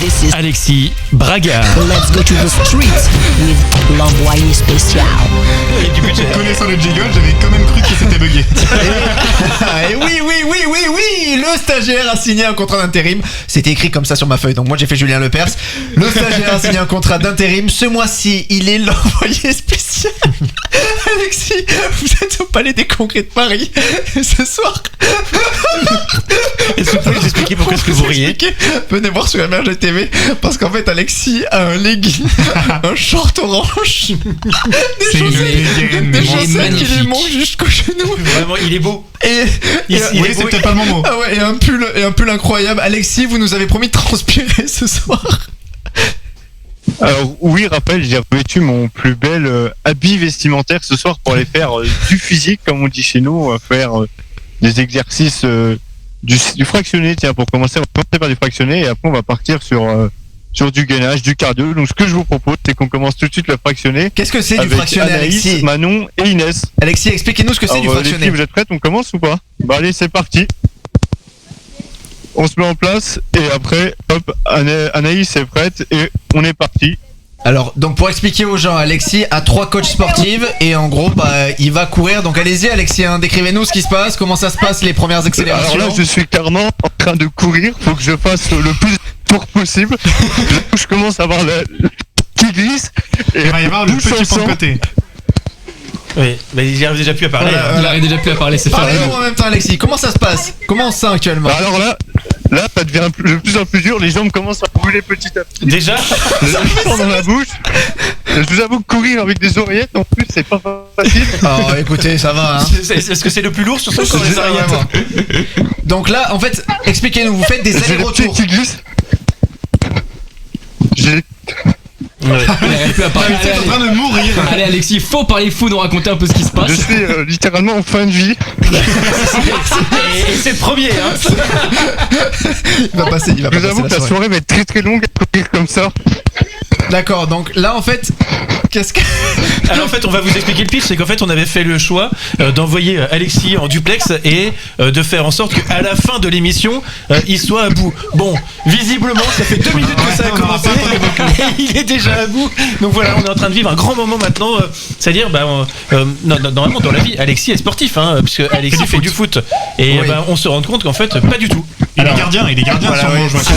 This is Alexis Braga. Let's go to the streets with l'envoyé spécial. Connaissant le jingle, j'avais quand même cru que c'était bugué. Et oui, le stagiaire a signé un contrat d'intérim. C'était écrit comme ça sur ma feuille, donc moi j'ai fait Julien Lepers. Le stagiaire a signé un contrat d'intérim. Ce mois-ci, il est l'envoyé spécial. Alexis, vous êtes au Palais des Congrès de Paris ce soir. Est-ce que vous pouvez nous expliquer pourquoi est-ce que vous riez? Venez voir sur MRG TV, parce qu'en fait Alexis a un legging, un short orange, des chaussettes qui lui montent jusqu'au genou. Vraiment, il est beau. Oui, c'est peut-être pas le bon mot. Ah ouais, et un pull incroyable. Alexis, vous nous avez promis de transpirer ce soir. Alors oui, Raphaël, j'ai revêtu mon plus bel habit vestimentaire ce soir pour aller faire du physique, comme on dit chez nous. On va faire des exercices du fractionné. Tiens, pour commencer, on va commencer par du fractionné et après on va partir sur du gainage, du cardio. Donc ce que je vous propose, c'est qu'on commence tout de suite le fractionné. Qu'est-ce que c'est du avec fractionné, Anaïs, Alexis? Manon et Inès. Alexis, expliquez-nous ce que c'est du Alors, les fractionné. filles, vous êtes prêtes? On commence ou pas? Bah allez, c'est parti. On se met en place et après, hop, Anaïs est prête et on est parti. Alors, donc pour expliquer aux gens, Alexis a 3 coachs sportives et en gros, il va courir. Donc allez-y, Alexis, décrivez-nous ce qui se passe, comment ça se passe, les premières accélérations. Alors là, je suis clairement en train de courir. Faut que je fasse le plus fort possible. Je commence à avoir qui glisse. Et Il va y avoir le petit point de côté. Oui, mais il arrive déjà plus à parler. Il arrive déjà plus à parler, c'est Parlez-nous en même temps, Alexis. Comment ça se passe? Comment on se sent actuellement? Bah alors là, ça devient de plus en plus dur. Les jambes commencent à brûler petit à petit. Déjà Le sang dans la bouche. Je vous avoue que courir avec des oreillettes, en plus, c'est pas facile. Oh, écoutez, ça va. Hein. Est-ce que c'est le plus lourd sur ce corps, les oreillettes? Donc là, en fait, expliquez-nous. Vous faites des J'ai les pieds allers-retours. qui glissent. Il arrive plus à parler. T'es en train de mourir. Allez Alexis, faut parler fou, nous raconter un peu ce qui se passe. Je suis littéralement en fin de vie. Et c'est le premier, hein. Il va passer. Je vous avoue que la soirée va être très très longue à courir comme ça. D'accord. Donc là, en fait, qu'est-ce que Alors en fait, on va vous expliquer le pitch, c'est qu'en fait, on avait fait le choix d'envoyer Alexis en duplex et de faire en sorte qu'à la fin de l'émission, il soit à bout. Bon, visiblement, ça fait 2 minutes que ça a commencé et il est déjà à bout. Donc voilà, on est en train de vivre un grand moment maintenant. C'est-à-dire, normalement, dans la vie, Alexis est sportif, hein, puisque Alexis fait du foot. Et Oui. on se rend compte qu'en fait, pas du tout. Il est gardien Voilà, sûrement, oui. je vois ça.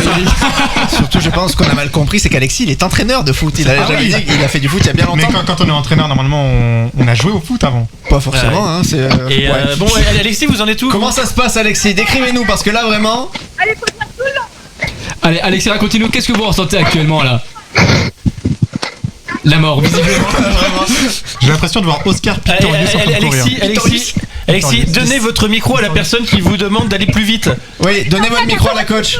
Surtout, je pense qu'on a mal compris, c'est qu'Alexis, il est entraîneur de foot. Il a jamais dit qu'il a fait du foot il y a bien Mais longtemps. quand on est entraîneur, normalement, on a joué au foot avant. Pas forcément, hein. C'est. Et ouais. bon, Alexis, vous en êtes où? Comment ça se passe, Alexis? Décrivez-nous, parce que là, vraiment. Allez Alexis, racontez-nous, qu'est-ce que vous ressentez actuellement là? La mort, visiblement. J'ai l'impression de voir Oscar Pistorius en train de courir. Alexis, donnez votre micro à la personne qui vous demande d'aller plus vite. Oui, donnez votre micro à la coach.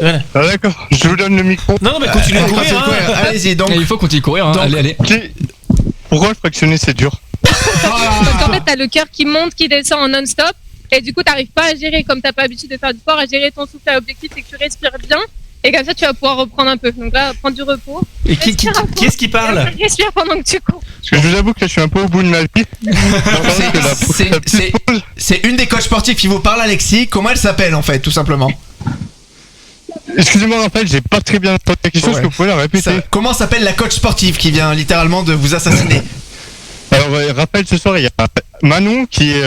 Voilà. Ah d'accord, je vous donne le micro. Non, mais continuez de courir. Hein. Allez-y, donc. Et il faut continuer de courir, hein. Donc- Allez. Ok. Pourquoi le fractionner c'est dur? Parce qu'en fait, t'as le cœur qui monte, qui descend en non-stop. Et du coup, t'arrives pas à gérer, comme t'as pas l'habitude de faire du sport, à gérer ton souffle. L'objectif, c'est que tu respires bien. Et comme ça, tu vas pouvoir reprendre un peu. Donc là, prendre du repos. Et qui est-ce qui parle? Respire pendant que tu cours. Parce que je vous avoue que là, je suis un peu au bout de ma vie. C'est une des coachs sportifs qui vous parle, Alexis. Comment elle s'appelle, en fait, tout simplement? Excusez-moi Raphaël, j'ai pas très bien entendu la question, est-ce que vous pouvez la répéter? Comment s'appelle la coach sportive qui vient littéralement de vous assassiner? Alors Raphaël, ce soir il y a Manon qui est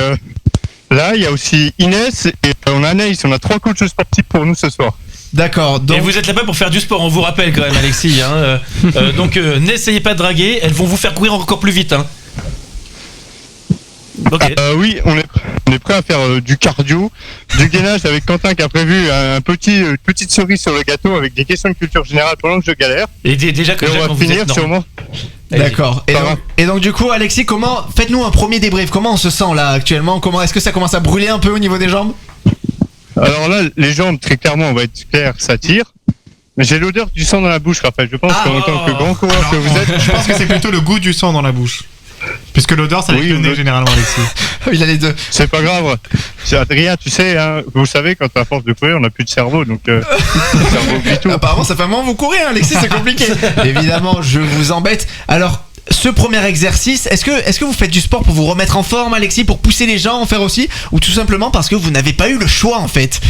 là, il y a aussi Inès et on a Anaïs, on a 3 coachs sportifs pour nous ce soir. D'accord, Et donc. vous êtes là-bas pour faire du sport, on vous rappelle quand même, Alexis. Hein. Donc n'essayez pas de draguer, elles vont vous faire courir encore plus vite. Hein. Ok. Oui, on est prêt à faire du cardio, du gainage avec Quentin qui a prévu une petite cerise sur le gâteau avec des questions de culture générale pendant que je galère. Et déjà que Et on quand va vous finir êtes sûrement. D'accord. Allez-y. Et donc du coup, Alexis, faites-nous un premier débrief. Comment on se sent là actuellement? Est-ce que ça commence à brûler un peu au niveau des jambes? Alors là, les jambes, très clairement, on va être clair, ça tire. Mais j'ai l'odeur du sang dans la bouche, Raphaël. Je pense qu'en tant que grand coureur que vous êtes, Je pense que c'est plutôt le goût du sang dans la bouche. Puisque l'odeur, ça Oui, le nez oui. généralement, Alexis. Il a les deux. c'est pas grave. C'est Adrien, tu sais, hein, vous savez, quand à force de courir, on n'a plus de cerveau, donc le cerveau oublie tout. Apparemment, ça fait un moment que vous courez, hein, Alexis, c'est compliqué. Évidemment, je vous embête. Alors, ce premier exercice, est-ce que vous faites du sport pour vous remettre en forme, Alexis, pour pousser les gens à en faire aussi, ou tout simplement parce que vous n'avez pas eu le choix, en fait?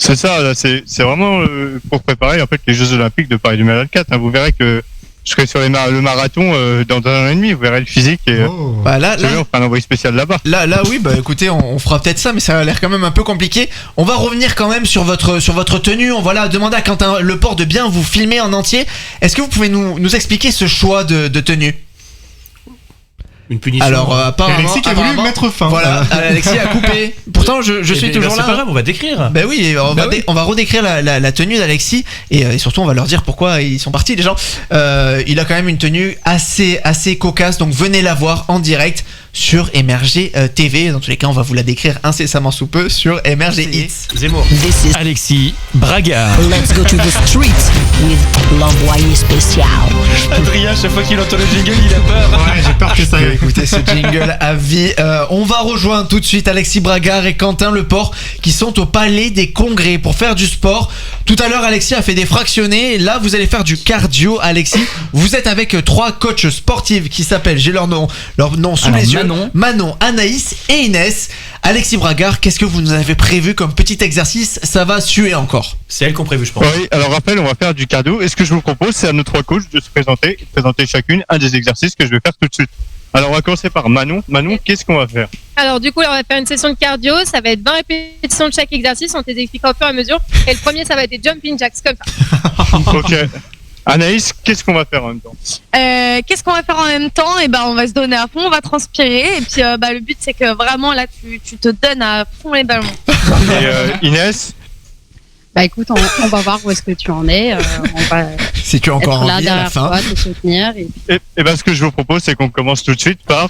C'est ça, là, c'est vraiment pour préparer en fait les Jeux Olympiques de Paris 2024. Hein. Vous verrez que je serai sur le marathon dans 1 an et demi. Vous verrez le physique et Bah là, on fera un envoyé spécial là-bas. Là, oui, bah écoutez, on fera peut-être ça, mais ça a l'air quand même un peu compliqué. On va revenir quand même sur votre tenue. On va là demander à Quentin Leport de bien vous filmer en entier. Est-ce que vous pouvez nous expliquer ce choix de tenue? Une punition. Alors apparemment, Alexis qui a voulu mettre fin. Voilà, Alexis a coupé. Pourtant, je suis toujours là. C'est pas grave, on va décrire. Ben oui, on va redécrire la tenue d'Alexis et surtout on va leur dire pourquoi ils sont partis les gens. Il a quand même une tenue assez cocasse, donc venez la voir en direct sur MRG TV. Dans tous les cas, on va vous la décrire incessamment sous peu sur MRG Hits. Zemmour. This is Alexis Bragard. Let's go to the streets with l'envoyé spécial. Adrien, chaque fois qu'il entend le jingle, il a peur. Ouais, j'ai peur que ça aille. Écoutez ce jingle à vie. On va rejoindre tout de suite Alexis Bragard et Quentin Leport qui sont au Palais des Congrès pour faire du sport. Tout à l'heure, Alexis a fait des fractionnés. Là, vous allez faire du cardio, Alexis. Vous êtes avec 3 coachs sportives qui s'appellent, j'ai leur nom sous les yeux. Manon, Anaïs et Inès. Alexis Bragard, qu'est-ce que vous nous avez prévu comme petit exercice? Ça va suer encore. C'est elle qu'on prévu, je pense. Oui, alors rappel, on va faire du cardio. Et ce que je vous propose, c'est à nos 3 coachs de se présenter chacune un des exercices que je vais faire tout de suite. Alors on va commencer par Manon. Manon, qu'est-ce qu'on va faire? Alors du coup, là, on va faire une session de cardio. Ça va être 20 répétitions de chaque exercice. On te les expliquera au fur et à mesure. Et le premier, ça va être des jumping jacks comme ça. Ok. Anaïs, qu'est-ce qu'on va faire en même temps? Qu'est-ce qu'on va faire en même temps? Et ben, on va se donner à fond, on va transpirer. Et puis, le but, c'est que vraiment, là, tu te donnes à fond les ballons. Et Inès? Bah écoute, on va voir où est-ce que tu en es. On va Si tu as encore être là envie à la derrière fin. toi, te soutenir. Et ben, ce que je vous propose, c'est qu'on commence tout de suite par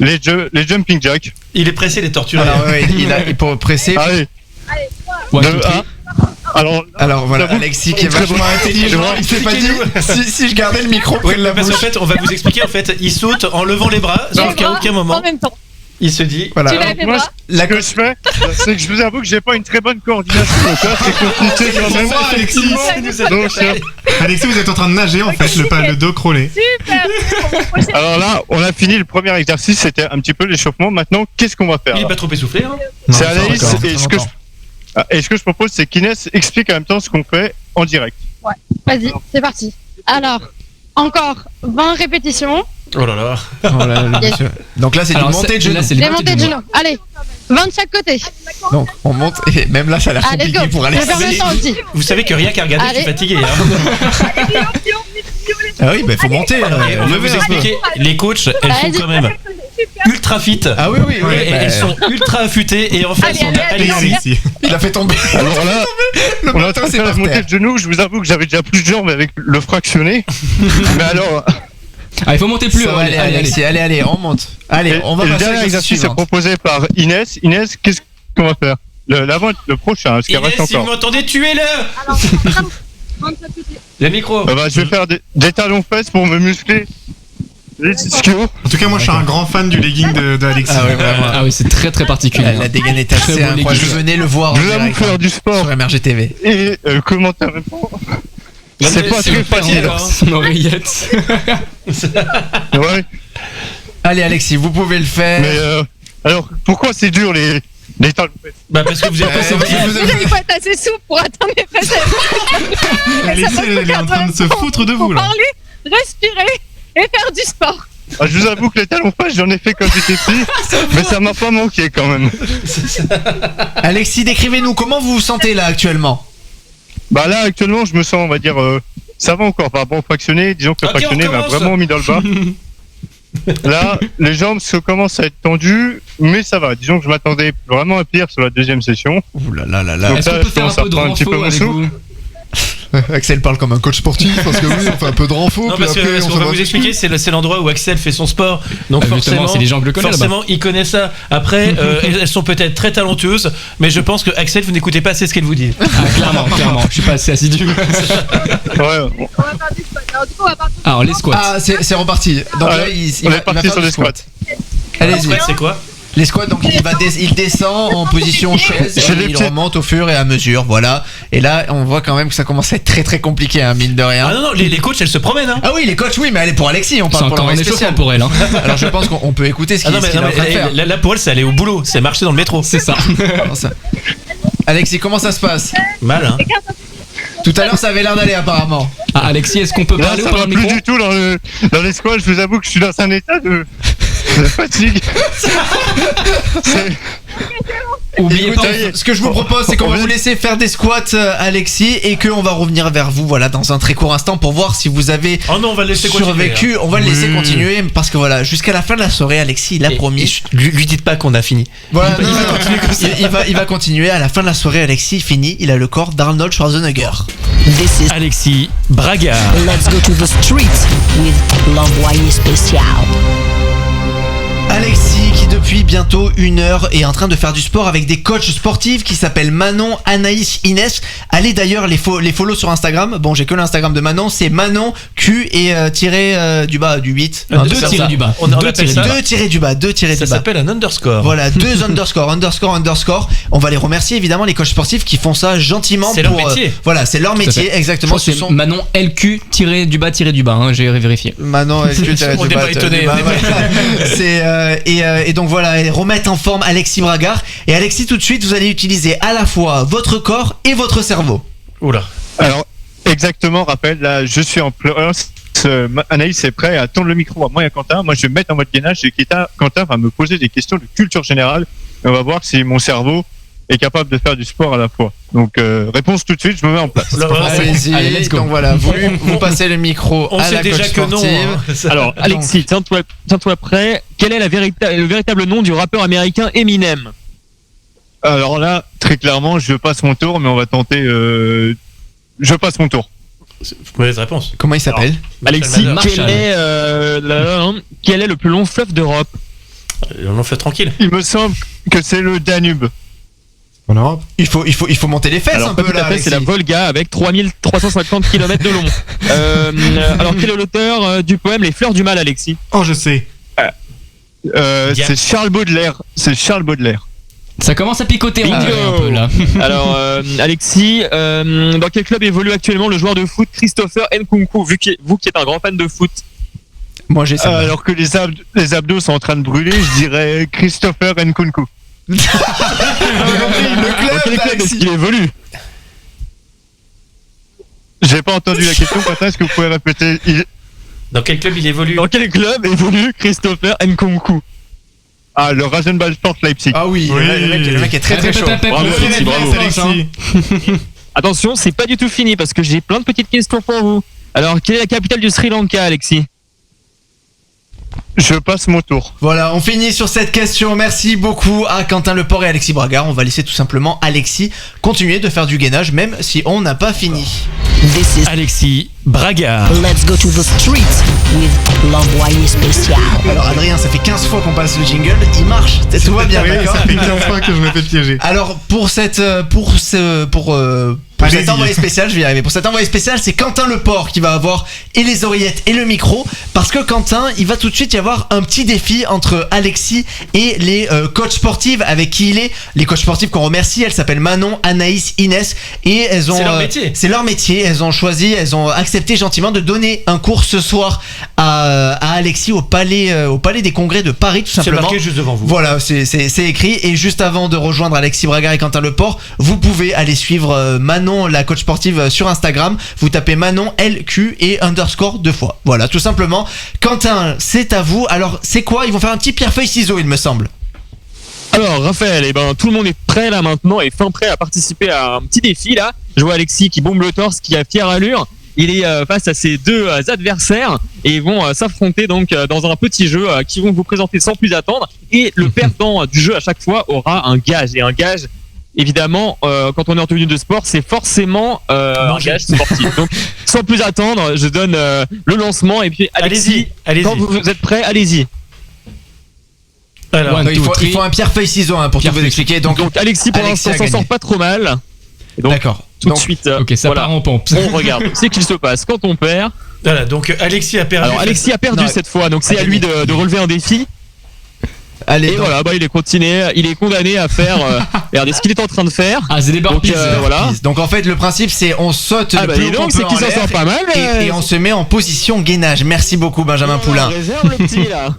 les jumping jacks. Il est pressé, il est torturé. Alors ouais, il pour presser. Allez, Ouais, 2, 1. Alors voilà, j'avoue, Alexis qui est très vachement bon. intelligent. Il s'est pas dit si je gardais le micro près de la Parce bouche. qu'en fait, on va vous expliquer, en fait, il saute en levant les bras, sauf qu'à aucun moment, En même temps. il se dit... Voilà. Tu l'as fait Moi, pas. ce que je fais, c'est que je vous avoue que j'ai pas une très bonne coordination. Donc là, c'est compliqué quand même. Moi, Alexis. Donc, Alexis, vous êtes en train de nager en fait, le dos crawlé. Super. Prochaine. alors là, on a fini le premier exercice, c'était un petit peu l'échauffement. Maintenant, qu'est-ce qu'on va faire Il est là pas trop essoufflé, hein. C'est Non, Anaïs, ça va encore, et ça ce que je propose, c'est qu'Inès explique en même temps ce qu'on fait en direct. Vas-y, c'est parti. Alors, encore 20 répétitions. Oh là là. Oh là là, Yes. monsieur. Donc là, c'est du Alors, montée de là, genoux. c'est Les montées de genoux. Allez, 20 de chaque côté. Donc on monte et même là, ça a l'air Allez, go. compliqué pour Je vais faire Alexis. le temps aussi. Vous savez que rien qu'à regarder, je suis Allez. fatigué. Hein. Ah oui, bah faut monter. Et on va levez vous un peu. expliquer, les coachs, elles sont Vas-y. quand même ultra fit. Ah oui, oui, oui. Et elles sont ultra affûtées. Et en face, Allez, on a allez, Alexis. Alexis. Il a fait tomber. Alors là, Le on a matin, c'est fait la par montée terre. de genoux. Je vous avoue que j'avais déjà plus de jambes avec le fractionné. Mais alors, Ah, il faut monter plus. Ça va aller, Alexis. Allez, on monte. Allez, on va et le passer à dernier l'exercice exercice est suivant. proposé par Inès. Inès, qu'est-ce qu'on va faire? Le prochain, parce qu'il Inès, reste si vous encore. m'entendez, tuez-le. Le micro. Je vais faire des talons fesses pour me muscler les ischios. En tout cas, moi je suis un grand fan du legging d'Alexis. Ah ouais, vraiment. Ah oui, c'est très très particulier. La dégaine est assez Très beau incroyable. legging. Venez le voir en Je vais vous direct faire du sport sur MRG TV. et commenter en même temps. C'est pas très facile. Son oreillette. Ouais. Allez, Alexis, vous pouvez le faire. Mais alors, pourquoi c'est dur les talons fesses? Bah parce que vous êtes pas vous sorti. Il faut être assez souple pour atteindre les fesses. Alexis, elle est en train de se foutre de vous là. Parler, respirer et faire du sport. Ah, je vous avoue que les talons fesses, j'en ai fait quand j'étais petit, mais ça m'a pas manqué quand même. Alexis, décrivez-nous comment vous vous sentez là actuellement. Bah là, actuellement, je me sens, on va dire, ça va encore par rapport au fractionné. Disons que le Ok, fractionné on m'a recommence. vraiment mis dans le bas. Là, les jambes commencent à être tendues, mais ça va. Disons que je m'attendais vraiment à pire sur la deuxième session. Ouh là là là là. Donc Est-ce là, qu'on peut je faire un commence à peu de reprendre un petit peu renfo mon avec souffle. vous? Axel parle comme un coach sportif parce que oui, on fait un peu de renfo. Non, puis parce après, que on on s'en va va vous expliquer, c'est l'endroit où Axel fait son sport. Donc Ah, justement, forcément, c'est les gens que le connaissent forcément, il connaît ça. Après, elles sont peut-être très talentueuses, mais je pense que Axel, vous n'écoutez pas assez ce qu'elle vous dit. Ah, clairement. Je suis pas assez assidu. Ouais, On va faire du squat. Alors du coup, on va partir. Alors, les squats. Ah, c'est reparti. Donc Ah, là, on est parti sur les squats. Allez-y. C'est quoi? Les squats, donc il descend en position chaise J'ai et les il pieds. remonte au fur et à mesure, voilà. Et là, on voit quand même que ça commence à être très très compliqué, hein, mine de rien. Ah non, non, les coachs, elles se promènent. Hein. Ah oui, les coachs, oui, mais elle est pour Alexis, on C'est parle pour encore un l'envoyé échauffement spécial. pour elle. Hein. Alors je pense qu'on peut écouter ce Ah qu'il non, mais, est en train de faire. là, pour elle, c'est aller au boulot, c'est marcher dans le métro. C'est ça. Alors, ça- Alexis, comment ça se passe? Mal, hein. Tout à l'heure, ça avait l'air d'aller apparemment. Ah, Alexis, est-ce qu'on peut Là, parler ou ça pas va dans le plus micro? du tout dans les squats. Je vous avoue que je suis dans un état de fatigue. Oubliez Écoutez, pas. ce que je vous propose, c'est qu'on va vous laisser faire des squats, Alexis, et qu'on va revenir vers vous, voilà, dans un très court instant pour voir si vous avez Oh non, on va le laisser continuer. survécu. On va le laisser continuer parce que voilà, jusqu'à la fin de la soirée, Alexis, il a promis. Lui dites pas qu'on a fini. Voilà, non, il va continuer. À la fin de la soirée, Alexis finit. Il a le corps d'Arnold Schwarzenegger. This is Alexis Braga. Let's go to the streets with l'envoyé spécial. Alexis qui depuis bientôt 1 heure est en train de faire du sport avec des coachs sportifs qui s'appellent Manon, Anaïs, Inès. Allez d'ailleurs les follow sur Instagram. Bon, j'ai que l'Instagram de Manon, c'est Manon Q et tiré du bas du 8. Deux tirés du bas. On appelle ça. 2 tirés du bas, 2 tirés Ça du bas. s'appelle un underscore. Voilà, 2 underscore. On va les remercier évidemment les coachs sportifs qui font ça gentiment. C'est leur métier. Voilà, c'est leur Tout à métier, fait. exactement. Je crois que c'est Manon LQ tiré du bas, hein, j'ai vérifié. Manon, est-ce que tu On n'est pas étonné. et donc voilà, et remettre en forme Alexis Bragard. Et Alexis, tout de suite, vous allez utiliser à la fois votre corps et votre cerveau. Oula. Alors, exactement, rappel, là, je suis en plein. Anaïs est prêt à tendre le micro à moi et à Quentin. Moi, je vais me mettre en mode gainage et Quentin va me poser des questions de culture générale. Et on va voir si mon cerveau est capable de faire du sport à la fois. Donc, réponse tout de suite, je me mets en place. Allez-y. Allez, let's go. Donc voilà, vous passez le micro On à sait la déjà coach que non. sportive. Hein. Alors, Alexis, tiens-toi prêt. Quel est le véritable nom du rappeur américain Eminem? Alors là, très clairement, je passe mon tour, mais on va tenter. Je passe mon tour. Mauvaise réponse. Comment il s'appelle? Alexis, Marshall. quel est le plus long fleuve d'Europe? On en fait tranquille. Il me semble que c'est le Danube. En Europe. Il faut monter les fesses Alors, un pas peu tout à là. fait, c'est la Alexis. Volga avec 3350 km de long. Alors, quel est l'auteur du poème Les Fleurs du Mal, Alexis? Oh, je sais. C'est Charles Baudelaire. C'est Charles Baudelaire. Ça commence à picoter Bingo. un peu là. Alors, Alexis, dans quel club évolue actuellement le joueur de foot Christopher Nkunku, vous qui êtes un grand fan de foot? Moi j'ai ça. Alors que les abdos sont en train de brûler, je dirais Christopher Nkunku. Le Dans club, quel club est-ce Alexis. qu'il évolue? J'ai pas entendu la question, Quentin, est-ce que vous pouvez répéter? Dans quel club il évolue? Dans quel club évolue Christopher Nkunku? Ah, le Rasenballsport Leipzig. Ah oui, Oui. le mec est très très chaud. Bravo, Alexis, bravo. Alexis. Attention, c'est pas du tout fini parce que j'ai plein de petites questions pour vous. Alors, quelle est la capitale du Sri Lanka, Alexis? Je passe mon tour. Voilà, on finit sur cette question. Merci beaucoup à Quentin Leport et Alexis Bragard. On va laisser tout simplement Alexis continuer de faire du gainage même si on n'a pas fini. This is Alexis Braga. Let's go to the streets with l'envoyé spécial. Alors Adrien, ça fait 15 fois qu'on passe le jingle, il marche, tout va bien, Oui, d'accord. ça fait 15 fois que je me fais piéger. Alors pour cet Allez-y. envoyé spécial, je vais y arriver. Pour cet envoyé spécial, c'est Quentin Leport qui va avoir et les oreillettes et le micro, parce que Quentin, il va tout de suite y avoir un petit défi entre Alexis et les coachs sportives avec qui il est. Les coachs sportives qu'on remercie, elles s'appellent Manon, Anaïs, Inès, et elles ont. C'est leur métier. C'est leur métier. Elles ont choisi, elles ont accepté gentiment de donner un cours ce soir à Alexis au palais des Congrès de Paris, tout C'est simplement. marqué juste devant vous. Voilà, c'est écrit. Et juste avant de rejoindre Alexis Bragard et Quentin Leport, vous pouvez aller suivre Manon, la coach sportive, sur Instagram. Vous tapez Manon LQ et underscore 2 fois. Voilà, tout simplement. Quentin, c'est à vous. Alors, c'est quoi? Ils vont faire un petit pierre-feuille-ciseau, il me semble. Alors, Raphaël, tout le monde est prêt là maintenant et fin prêt à participer à un petit défi là. Je vois Alexis qui bombe le torse, qui a fière allure. Il est face à ses deux adversaires et ils vont s'affronter donc dans un petit jeu qui vont vous présenter sans plus attendre. Et le perdant du jeu à chaque fois aura un gage. Et un gage, évidemment, quand on est en tenue de sport, c'est forcément un gage sportif. Donc, sans plus attendre, je donne le lancement et puis Alexis, Allez-y. quand vous êtes prêts, allez-y. Alors, One, Il two, faut three. un pierre-feuille-ciseau pour tout vous Pierre-feuille. expliquer. Donc, Alexis pour Alexis l'instant a s'en sort gagné. pas trop mal. Et donc, d'accord. tout Donc, de suite, Ok, ça voilà, part en pompe. on regarde. C'est qu'il se passe quand on perd. voilà, donc Alexis a perdu. Alors Alexis a perdu Non, cette fois, donc c'est à lui de relever un défi. allez, Et donc, voilà, il est condamné à faire. Regardez ce qu'il est en train de faire. Ah, c'est des Donc burpees. voilà. Donc en fait le principe c'est on saute Ah le bah plus dis haut qu'on donc, peut c'est qu'il en s'en l'air sort pas mal. et on se met en position gainage. Merci beaucoup Benjamin Poulain. Réserve le petit là.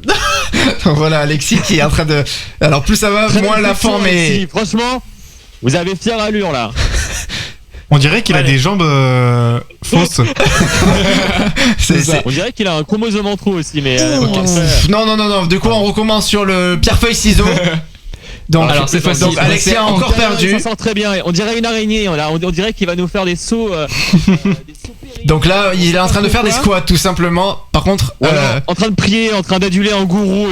Voilà Alexis qui est en train de. Alors plus ça va, moins la forme est. Franchement, Vous avez fière allure là. On dirait qu'il a des jambes fausses. On dirait qu'il a un chromosome en trop aussi, mais. Non. Du coup, on recommence sur le pierre-feuille-ciseaux. Donc, alors cette fois-ci, donc Alexis a encore perdu. Ça sent très bien. On dirait une araignée. On dirait qu'il va nous faire des sauts. Donc là, il est en train de faire des squats tout simplement. Par contre, en train de prier, en train d'aduler un gourou.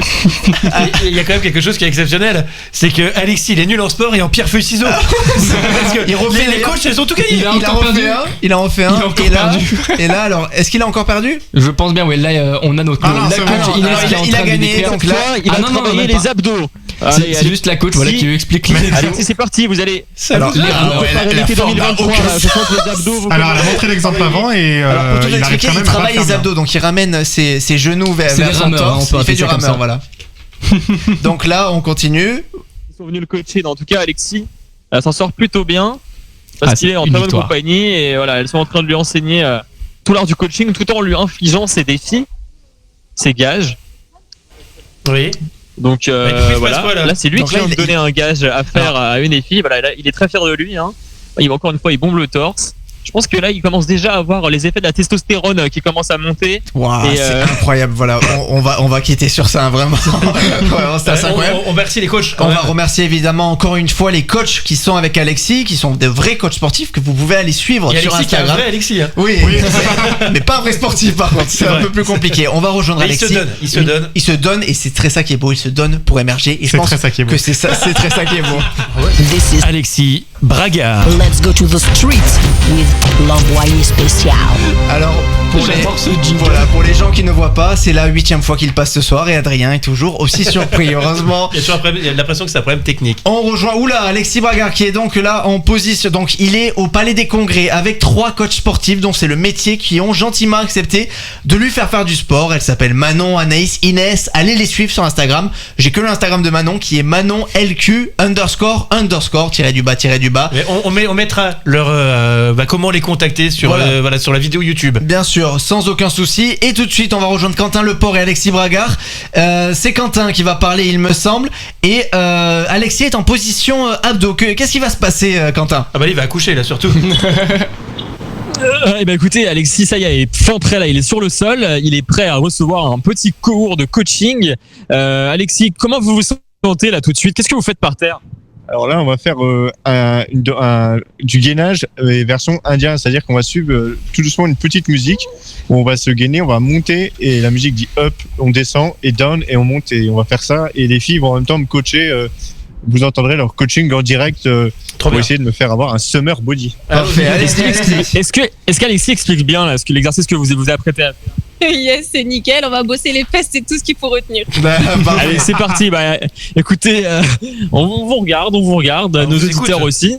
Il y a quand même quelque chose qui est exceptionnel, c'est que Alexis il est nul en sport et en pierre feuille ciseaux. Parce que il refait les coachs elles ont tout gagné. Il a refait un. Et là, alors, est-ce qu'il a encore perdu? Je pense bien. Ouais, là on a notre coach Inès qui est en il a train de gagné. décrire. Donc là, il va travailler les abdos. C'est juste la coach qui lui explique les Allez, c'est parti, vous allez. Alors, l'été 2023, je sens que les abdos. Alors, elle a montré l'exemple avant et pour tout il arrive expliquer, quand même il travaille à les abdos, donc il ramène ses genoux vers son torse. Il fait du rameur, voilà. Donc là, on continue. Ils sont venus le coacher, en tout cas, Alexis s'en sort plutôt bien parce qu'il est en très bonne compagnie et voilà, elles sont en train de lui enseigner tout l'art du coaching tout en lui infligeant ses défis, ses gages. Oui. Donc voilà, là c'est lui qui vient de donner un gage à faire à une des filles. Voilà, là, il est très fier de lui. Il va encore une fois, il bombe le torse. Je pense que là, il commence déjà à avoir les effets de la testostérone qui commencent à monter. Waouh, c'est incroyable. Voilà, on va quitter sur ça, vraiment. C'est assez incroyable. On remercie les coachs. On va remercier évidemment encore une fois les coachs qui sont avec Alexis, qui sont de vrais coachs sportifs que vous pouvez aller suivre sur Instagram. Qui est un vrai Alexis. Oui. Mais pas un vrai sportif par contre. C'est un peu plus compliqué. On va rejoindre Alexis. Il se donne et c'est très ça qui est beau. Il se donne pour émerger. Et je pense que c'est très ça qui est beau. This is Alexis Braga. Let's go to the street with l'envoyé spécial. Alors, pour les gens qui ne voient pas, c'est la 8e fois qu'il passe ce soir et Adrien est toujours aussi surpris, heureusement. Il y a l'impression que c'est un problème technique. On rejoint Alexis Braga qui est donc là en position. Donc il est au Palais des Congrès avec 3 coachs sportifs, donc c'est le métier, qui ont gentiment accepté de lui faire du sport. Elle s'appelle Manon, Anaïs, Inès. Allez les suivre sur Instagram. J'ai que l'Instagram de Manon qui est Manon LQ ___ Mais on mettra leur comment les contacter sur sur la vidéo YouTube. Bien sûr, sans aucun souci. Et tout de suite, on va rejoindre Quentin Leport et Alexis Bragard. C'est Quentin qui va parler, il me semble. Et Alexis est en position abdos. Qu'est-ce qui va se passer, Quentin? Ah bah il va accoucher là surtout. Eh ben écoutez, Alexis, ça y est, il est fin prêt là, il est sur le sol, il est prêt à recevoir un petit cours de coaching. Alexis, comment vous vous sentez là tout de suite? Qu'est-ce que vous faites par terre? Alors là, on va faire du gainage version indien, c'est-à-dire qu'on va suivre tout doucement une petite musique où on va se gainer, on va monter et la musique dit up, on descend et down et on monte et on va faire ça et les filles vont en même temps me coacher. Vous entendrez leur coaching en direct pour essayer de me faire avoir un summer body. Parfait. Est-ce qu'Alexis explique bien là, l'exercice que vous vous apprêtez à faire? Yes, c'est nickel, on va bosser les fesses, c'est tout ce qu'il faut retenir. Allez, c'est parti. Écoutez, on vous regarde, nos auditeurs aussi.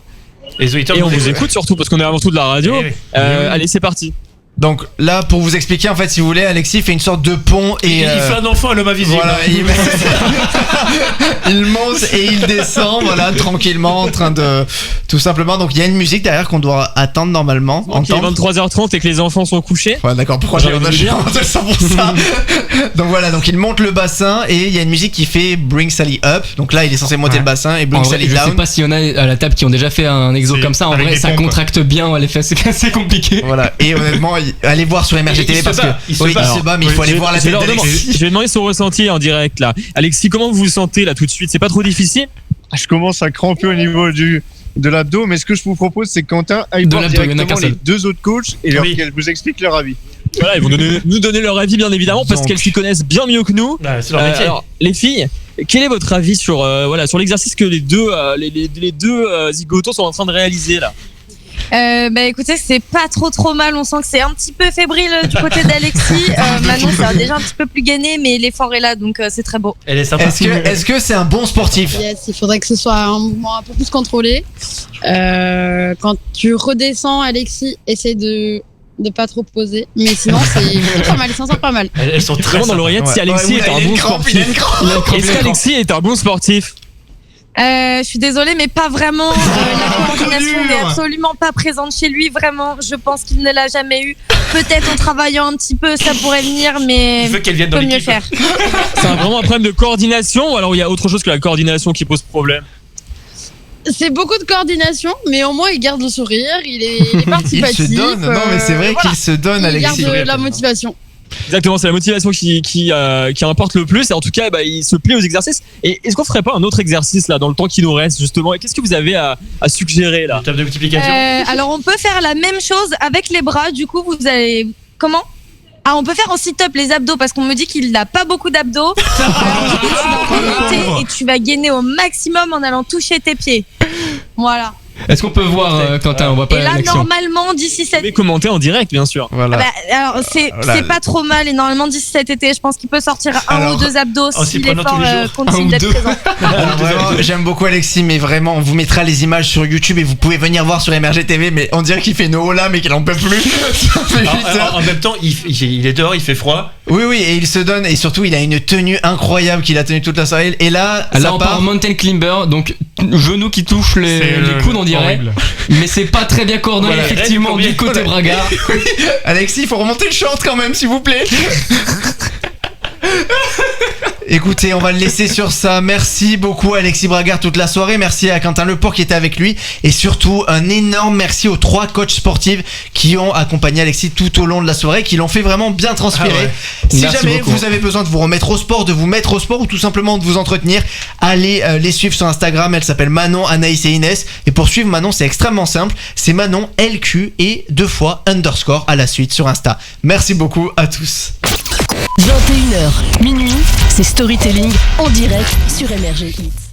Les auditeurs et on vous écoute surtout parce qu'on est avant tout de la radio. Allez, c'est parti. Donc là, pour vous expliquer, en fait, si vous voulez, Alexis fait une sorte de pont et il fait un enfant à l'homme invisible. Voilà, il monte et il descend, voilà, tranquillement, en train de tout simplement. Donc il y a une musique derrière qu'on doit attendre normalement. Il est 23h30 et que les enfants sont couchés. Ouais, d'accord. Pourquoi j'ai ça pour ça? Donc voilà, donc il monte le bassin et il y a une musique qui fait Bring Sally Up. Donc là, il est censé monter le bassin et Bring Sally Down. Je sais pas s'il y en a à la table qui ont déjà fait un exo comme ça. En vrai, ça contracte bien les fesses. C'est assez compliqué. Voilà. Et honnêtement, allez voir sur MRG TV parce que il se bat, mais il faut aller voir la tête d'Alexis. Je vais demander son ressenti en direct là. Alexis, comment vous vous sentez là tout de suite? C'est pas trop difficile? Je commence à cramper au niveau de l'abdo, mais ce que je vous propose, c'est que Quentin aille voir directement les 2 autres coachs et qu'elles vous expliquent leur avis. Voilà, ils vont nous donner leur avis bien évidemment parce qu'elles s'y connaissent bien mieux que nous. C'est leur métier. Alors, les filles, quel est votre avis sur sur l'exercice que les deux zigotos sont en train de réaliser là? Écoutez, c'est pas trop mal. On sent que c'est un petit peu fébrile du côté d'Alexis. Manon, ça a déjà un petit peu plus gagné, mais l'effort est là, donc c'est très beau. Elle est sympa. Est-ce que c'est un bon sportif? Yes, il faudrait que ce soit un mouvement un peu plus contrôlé. Quand tu redescends, Alexis, essaie de pas trop poser, mais sinon c'est pas mal, ils s'en sortent pas mal. Elles sont très dans l'oreillette si Alexis est un bon sportif. Est-ce qu'Alexis est un bon sportif? Je suis désolée, mais pas vraiment. La coordination n'est absolument pas présente chez lui. Vraiment, je pense qu'il ne l'a jamais eu. Peut-être en travaillant un petit peu, ça pourrait venir, mais il veut qu'elle vienne dans peut mieux l'équipe. faire. C'est vraiment un problème de coordination ou alors il y a autre chose que la coordination qui pose problème? c'est beaucoup de coordination, mais au moins il garde le sourire, il est participatif. Il se donne, non mais c'est vrai qu'il se donne, Il Alexis. garde la motivation. Exactement, c'est la motivation qui importe le plus. Et en tout cas, il se plie aux exercices. Et est-ce qu'on ferait pas un autre exercice là dans le temps qui nous reste justement? Et qu'est-ce que vous avez à suggérer là? Table de multiplication. Alors on peut faire la même chose avec les bras. Du coup, vous allez comment? Ah, on peut faire en sit-up les abdos parce qu'on me dit qu'il n'a pas beaucoup d'abdos. Alors, du coup, tu vas remonter et tu vas gainer au maximum en allant toucher tes pieds. Voilà. Est-ce qu'on peut voir Quentin? On voit pas Et là, l'action. normalement, d'ici cet Mais commenter en direct, bien sûr. Voilà. alors c'est pas trop mal et normalement d'ici cet été, je pense qu'il peut sortir un ou deux abdos si l'effort continue d'être présent. Alors, vraiment, j'aime beaucoup Alexis, mais vraiment, on vous mettra les images sur YouTube et vous pouvez venir voir sur MRG TV. Mais on dirait qu'il fait une hola, mais qu'il en peut plus. Ça fait 8 heures. En même temps, il est dehors, il fait froid. Oui, et il se donne et surtout, il a une tenue incroyable qu'il a tenue toute la soirée. Et là, Là, ça on part. part en mountain climber, donc genou qui touche les coudes, on dirait. Horrible. Mais c'est pas très bien coordonné, Voilà, effectivement, Red, du côté Braga. Alexis, il faut remonter le short quand même, s'il vous plaît. Écoutez, on va le laisser sur ça. Merci beaucoup à Alexis Bragard toute la soirée. Merci à Quentin Leport qui était avec lui. Et surtout, un énorme merci aux 3 coachs sportifs qui ont accompagné Alexis tout au long de la soirée, qui l'ont fait vraiment bien transpirer. Ah ouais. Si Merci jamais beaucoup. vous avez besoin de vous remettre au sport, de vous mettre au sport ou tout simplement de vous entretenir, allez les suivre sur Instagram. Elle s'appelle Manon, Anaïs et Inès. Et pour suivre Manon, c'est extrêmement simple. C'est Manon LQ et 2 fois _ à la suite sur Insta. Merci beaucoup à tous. 21h, minuit, c'est Storytelling en direct sur MRG Hits.